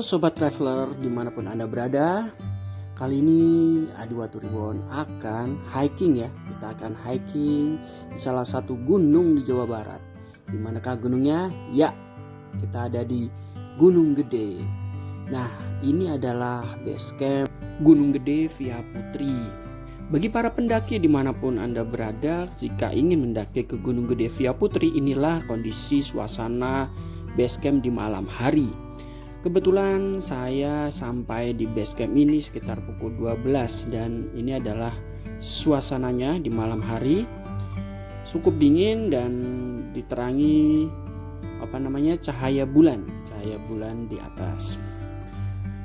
Sobat Traveler dimanapun Anda berada. Kali ini Adi Watu Reborn akan hiking ya. Kita akan hiking di salah satu gunung di Jawa Barat. Di manakah gunungnya? Ya, kita ada di Gunung Gede. Nah, ini adalah base camp Gunung Gede Via Putri. Bagi para pendaki dimanapun Anda berada, jika ingin mendaki ke Gunung Gede Via Putri, inilah kondisi suasana base camp di malam hari. Kebetulan saya sampai di base camp ini sekitar pukul 12 dan ini adalah suasananya di malam hari. Cukup dingin dan diterangi cahaya bulan di atas.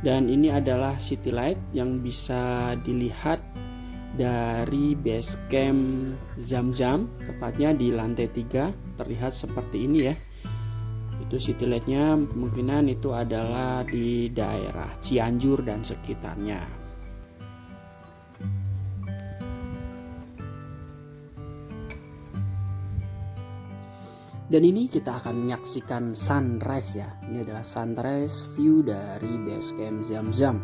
Dan ini adalah city light yang bisa dilihat dari base camp Zam-Zam, tepatnya di lantai 3, terlihat seperti ini ya. Itu city light-nya kemungkinan itu adalah di daerah Cianjur dan sekitarnya. Dan ini kita akan menyaksikan sunrise ya. Ini adalah sunrise view dari base camp Zam-Zam.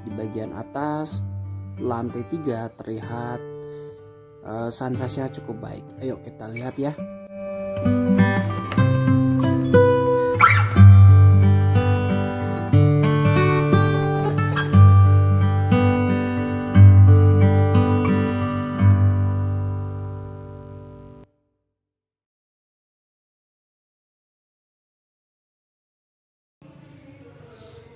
Di bagian atas lantai 3 terlihat sunrise-nya cukup baik. Ayo kita lihat ya.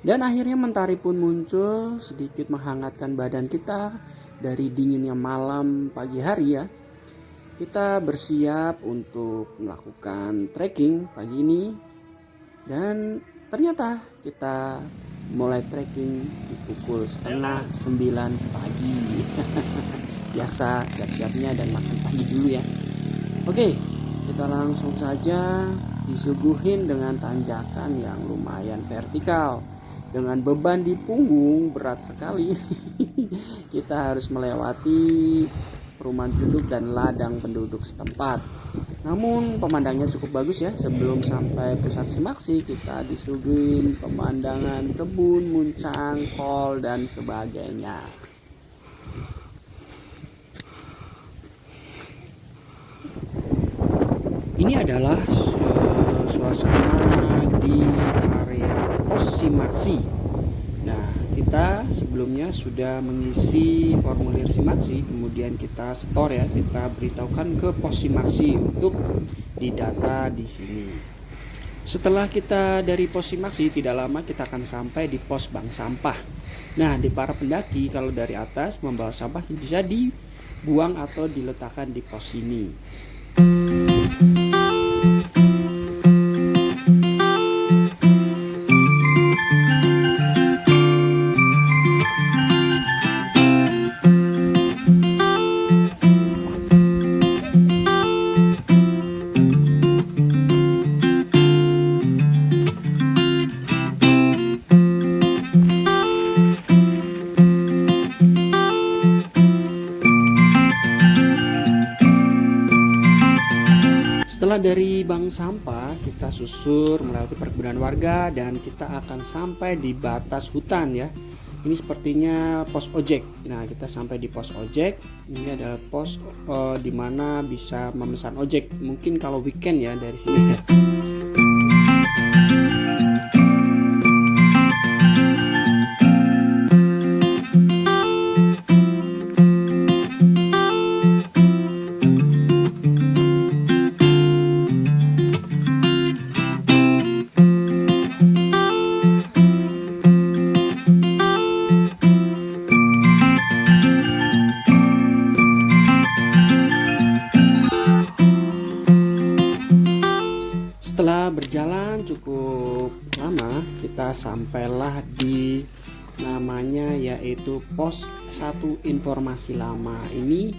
Dan akhirnya mentari pun muncul, sedikit menghangatkan badan kita dari dinginnya malam pagi hari ya. Kita bersiap untuk melakukan trekking pagi ini. Dan ternyata kita mulai trekking di pukul 8:30 pagi. Biasa siap-siapnya dan makan pagi dulu ya. Oke, kita langsung saja disuguhin dengan tanjakan yang lumayan vertikal. Dengan beban di punggung berat sekali. Kita harus melewati perumahan penduduk dan ladang penduduk setempat. Namun pemandangnya cukup bagus ya. Sebelum sampai pusat simaksi kita disuguhin pemandangan kebun, muncang, kol dan sebagainya. Ini adalah suasana di area pos simaksi. Nah, kita sebelumnya sudah mengisi formulir simaksi, kemudian kita store ya, kita beritahukan ke pos simaksi untuk didata di sini. Setelah kita dari pos simaksi, tidak lama kita akan sampai di pos bank sampah. Nah, di para pendaki kalau dari atas membawa sampah bisa dibuang atau diletakkan di pos ini. Setelah dari bank sampah, kita susur melewati perkebunan warga dan kita akan sampai di batas hutan ya. Ini sepertinya pos ojek. Nah, kita sampai di pos ojek. Ini adalah pos di mana bisa memesan ojek. Mungkin kalau weekend ya dari sini ya. Setelah berjalan cukup lama, kita sampailah di namanya yaitu pos 1 informasi lama. Ini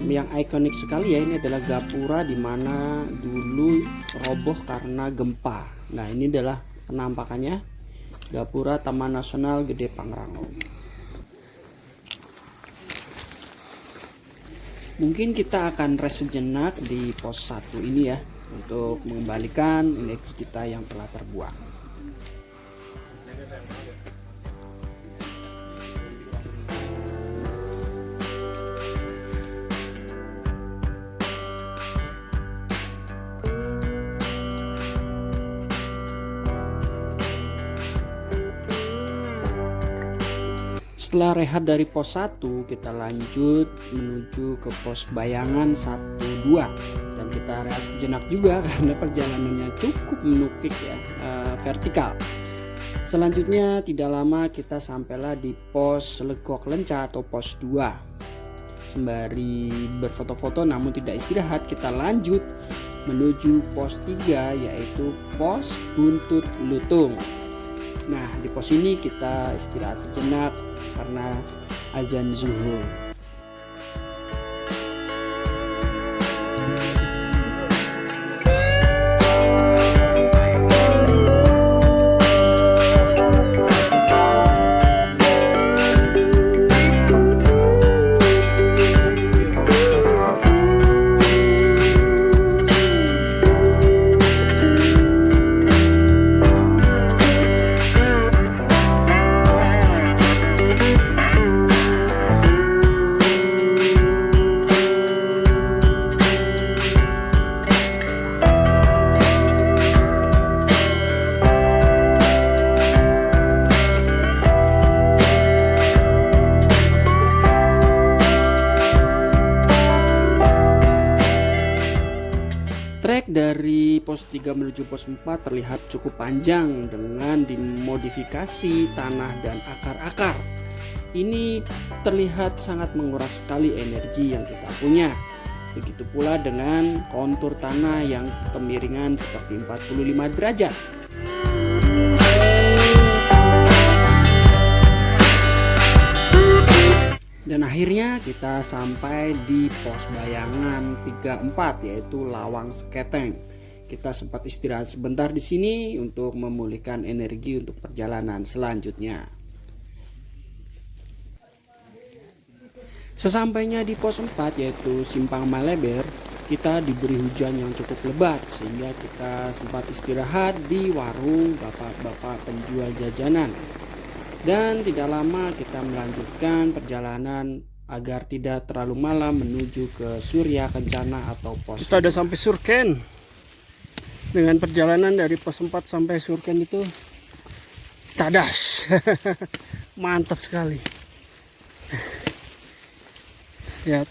yang ikonik sekali ya, ini adalah gapura di mana dulu roboh karena gempa. Nah, ini adalah penampakannya gapura Taman Nasional Gede Pangrango. Mungkin kita akan rest sejenak di pos 1 ini ya, untuk mengembalikan energi kita yang telah terbuang. Setelah rehat dari pos 1, kita lanjut menuju ke pos bayangan 1-2, dan kita rehat sejenak juga karena perjalanannya cukup menukik ya, vertikal. Selanjutnya tidak lama kita sampailah di pos Legok Lenca atau pos 2. Sembari berfoto-foto namun tidak istirahat, kita lanjut menuju pos 3 yaitu pos Buntut Lutung. Nah, di pos ini kita istirahat sejenak karena azan zuhur. Trek dari pos 3 menuju pos 4 terlihat cukup panjang dengan dimodifikasi tanah dan akar-akar. Ini terlihat sangat menguras sekali energi yang kita punya. Begitu pula dengan kontur tanah yang kemiringan seperti 45 derajat. Dan akhirnya kita sampai di pos bayangan 3-4 yaitu Lawang Seketeng. Kita sempat istirahat sebentar di sini untuk memulihkan energi untuk perjalanan selanjutnya. Sesampainya di pos 4 yaitu Simpang Maleber, kita diberi hujan yang cukup lebat sehingga kita sempat istirahat di warung bapak-bapak penjual jajanan. Dan tidak lama kita melanjutkan perjalanan agar tidak terlalu malam menuju ke Surya Kencana atau pos. Kita udah sampai Surken. Dengan perjalanan dari pos 4 sampai Surken itu cadas. Mantap sekali. Lihat.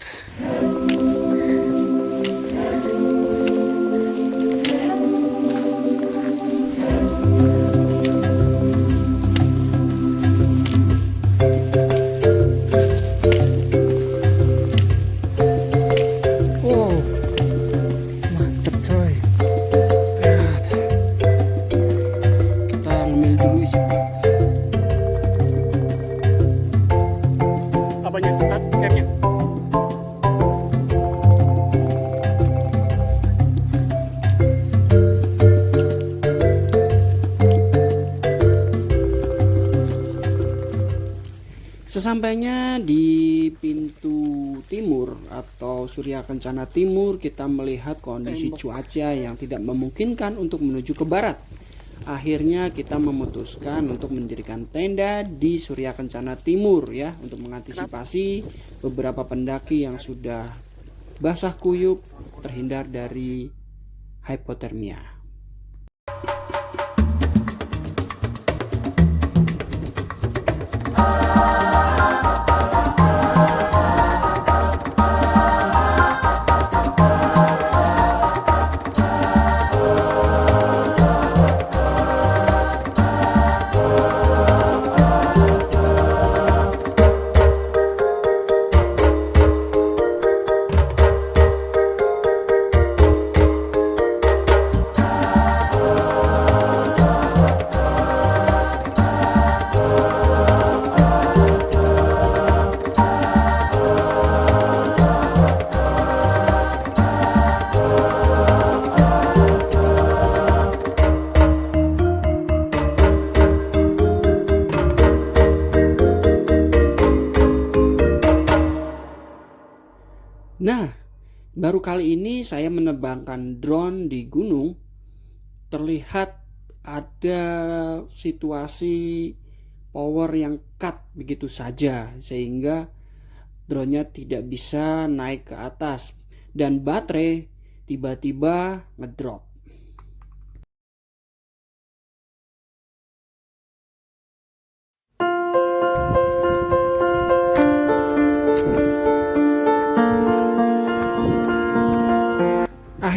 Sesampainya di pintu timur atau Surya Kencana Timur, kita melihat kondisi cuaca yang tidak memungkinkan untuk menuju ke barat. Akhirnya kita memutuskan untuk mendirikan tenda di Surya Kencana Timur ya, untuk mengantisipasi beberapa pendaki yang sudah basah kuyup terhindar dari hipotermia. Nah, baru kali ini saya menerbangkan drone di gunung. Terlihat ada situasi power yang cut begitu saja, sehingga drone-nya tidak bisa naik ke atas dan baterai tiba-tiba ngedrop.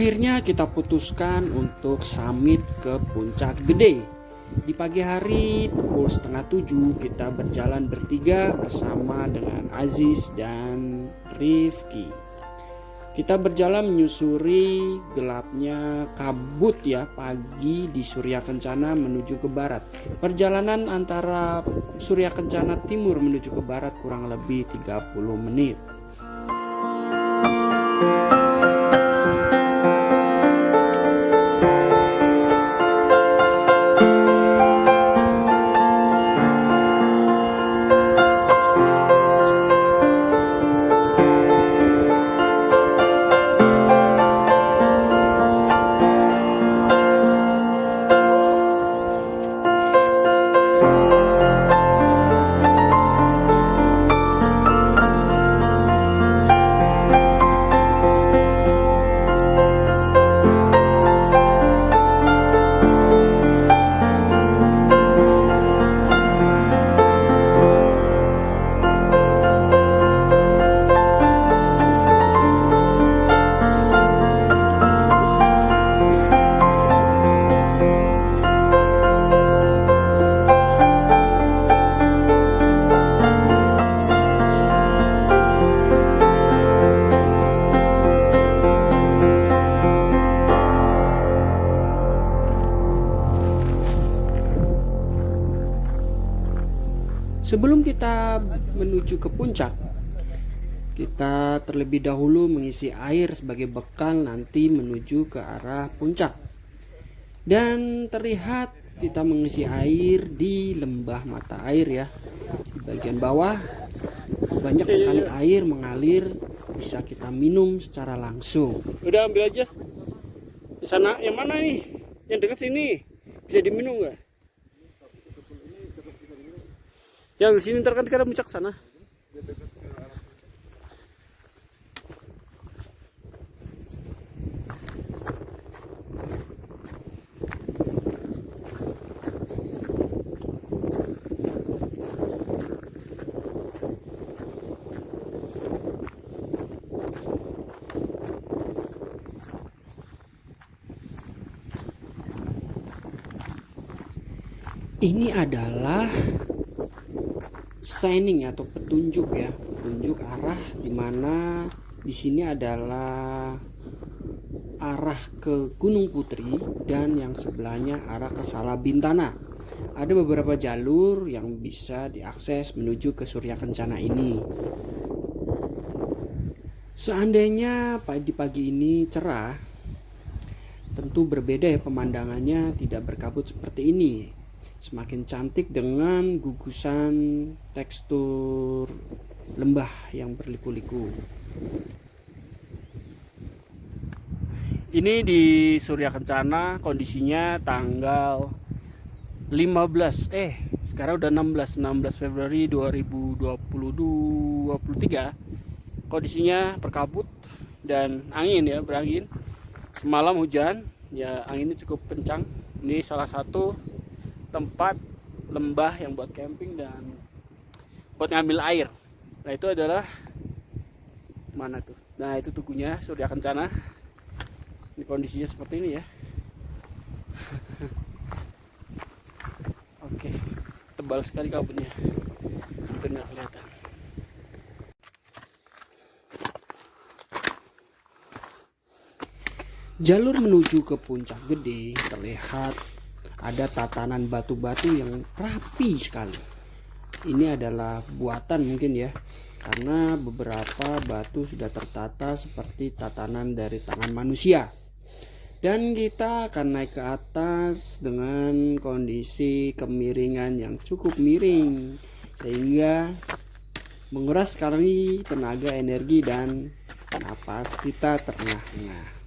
Akhirnya kita putuskan untuk summit ke Puncak Gede. Di pagi hari pukul 6:30 kita berjalan bertiga bersama dengan Aziz dan Rifki. Kita berjalan menyusuri gelapnya kabut ya pagi di Surya Kencana menuju ke barat. Perjalanan antara Surya Kencana timur menuju ke barat kurang lebih 30 menit. Sebelum kita menuju ke puncak, kita terlebih dahulu mengisi air sebagai bekal nanti menuju ke arah puncak. Dan terlihat kita mengisi air di lembah mata air ya. Di bagian bawah banyak sekali air mengalir, bisa kita minum secara langsung. Udah ambil aja. Di sana yang mana nih? Yang dekat sini. Bisa diminum nggak? Yang di sini ntar kan kita puncak sana. Ini adalah signing atau petunjuk ya, petunjuk arah di mana di sini adalah arah ke Gunung Putri dan yang sebelahnya arah ke Salabintana. Ada beberapa jalur yang bisa diakses menuju ke Surya Kencana ini. Seandainya pagi ini cerah, tentu berbeda ya pemandangannya, tidak berkabut seperti ini. Semakin cantik dengan gugusan tekstur lembah yang berliku-liku. Ini di Surya Kencana kondisinya tanggal 15 sekarang udah 16 Februari 2023. Kondisinya berkabut dan angin ya, berangin. Semalam hujan, ya anginnya cukup kencang. Ini salah satu tempat lembah yang buat camping dan buat ngambil air. Nah itu adalah mana tuh? Nah itu tugunya Surya Kencana. Ini kondisinya seperti ini ya. Oke, tebal sekali kabutnya. Hampir nggak kelihatan. Jalur menuju ke Puncak Gede terlihat ada tatanan batu-batu yang rapi sekali. Ini adalah buatan mungkin ya, karena beberapa batu sudah tertata seperti tatanan dari tangan manusia. Dan kita akan naik ke atas dengan kondisi kemiringan yang cukup miring, sehingga menguras sekali tenaga, energi, dan napas kita terengah-engah.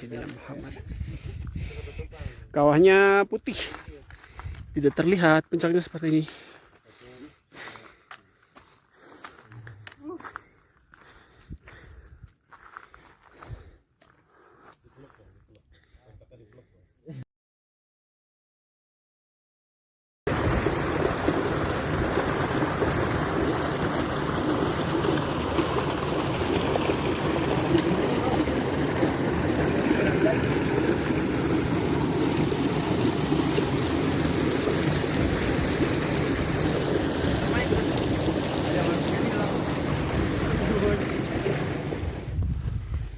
Sayyidina Muhammad. Kawahnya putih, tidak terlihat puncaknya seperti ini.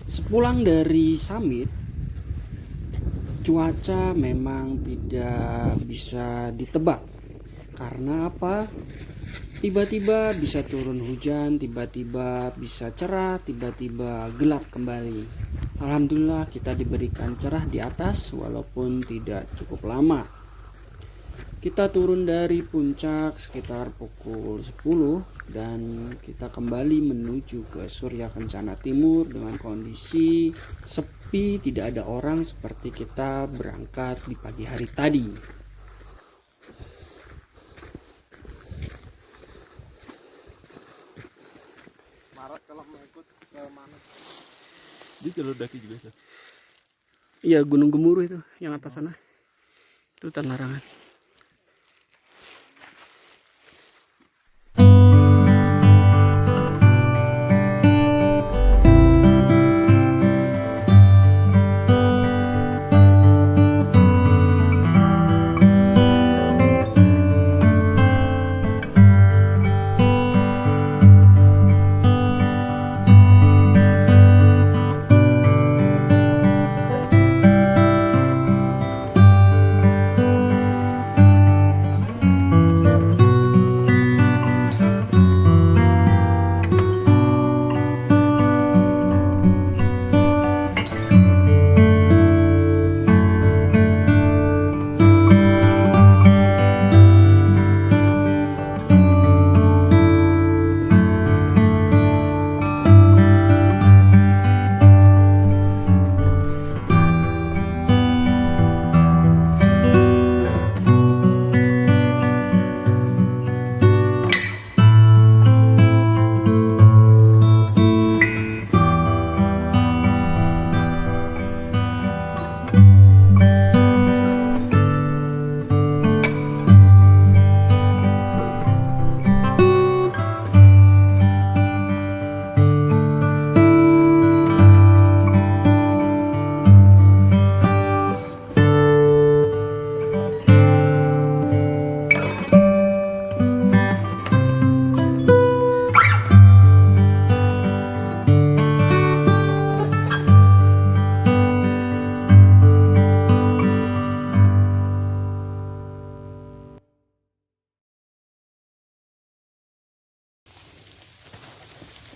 Sepulang dari summit, cuaca memang tidak bisa ditebak. Karena apa? Tiba-tiba bisa turun hujan, tiba-tiba bisa cerah, tiba-tiba gelap kembali. Alhamdulillah kita diberikan cerah di atas walaupun tidak cukup lama. Kita turun dari puncak sekitar pukul 10 dan kita kembali menuju ke Surya Kencana Timur dengan kondisi sepi, tidak ada orang seperti kita berangkat di pagi hari tadi. Maret kalau mau ikut ke mana? Di jalur daki juga sih. Iya, Gunung Gemuruh itu yang atas sana. Itu hutan larangan.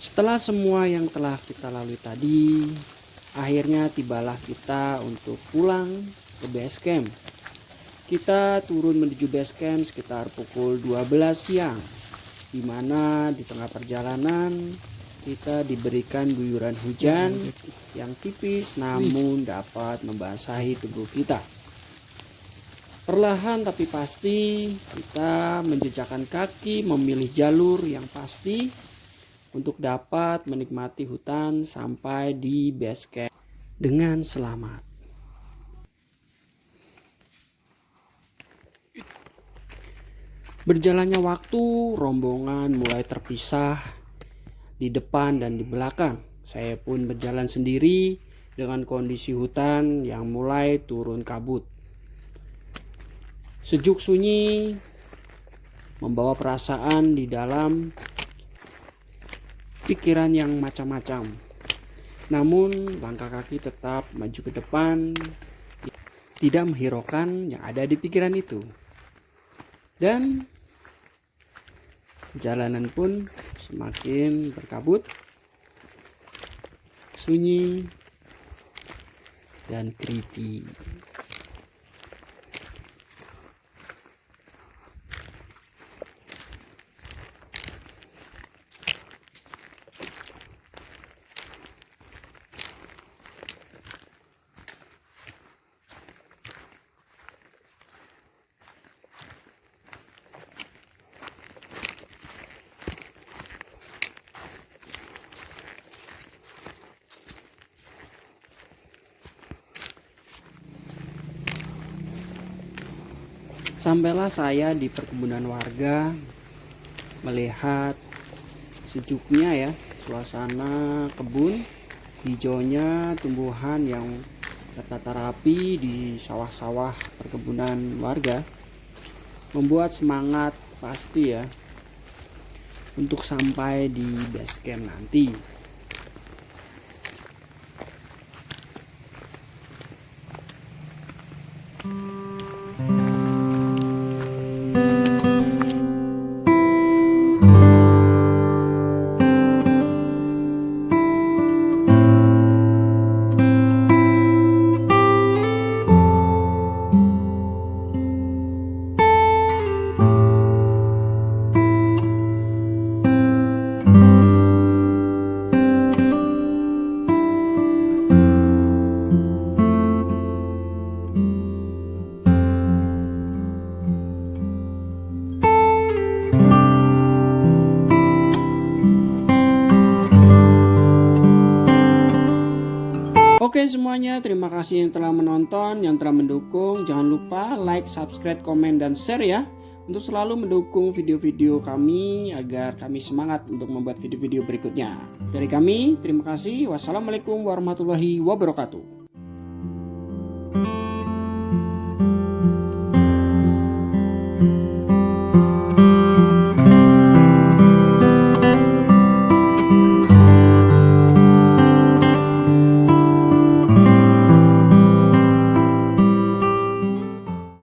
Setelah semua yang telah kita lalui tadi, akhirnya tibalah kita untuk pulang ke base camp. Kita turun menuju base camp sekitar pukul 12 siang, di mana di tengah perjalanan kita diberikan guyuran hujan yang tipis namun dapat membasahi tubuh kita. Perlahan tapi pasti kita menjejakkan kaki memilih jalur yang pasti untuk dapat menikmati hutan sampai di base camp dengan selamat. Berjalannya waktu, rombongan mulai terpisah di depan dan di belakang. Saya pun berjalan sendiri dengan kondisi hutan yang mulai turun kabut. Sejuk sunyi membawa perasaan di dalam pikiran yang macam-macam. Namun langkah kaki tetap maju ke depan, tidak menghiraukan yang ada di pikiran itu. Dan jalanan pun semakin berkabut, sunyi, dan creepy. Sampailah saya di perkebunan warga, melihat sejuknya ya suasana kebun, hijaunya tumbuhan yang tertata rapi di sawah-sawah perkebunan warga, membuat semangat pasti ya untuk sampai di base camp nanti. Oke semuanya, terima kasih yang telah menonton, yang telah mendukung. Jangan lupa like, subscribe, komen, dan share ya, untuk selalu mendukung video-video kami agar kami semangat untuk membuat video-video berikutnya. Dari kami, terima kasih. Wassalamualaikum warahmatullahi wabarakatuh.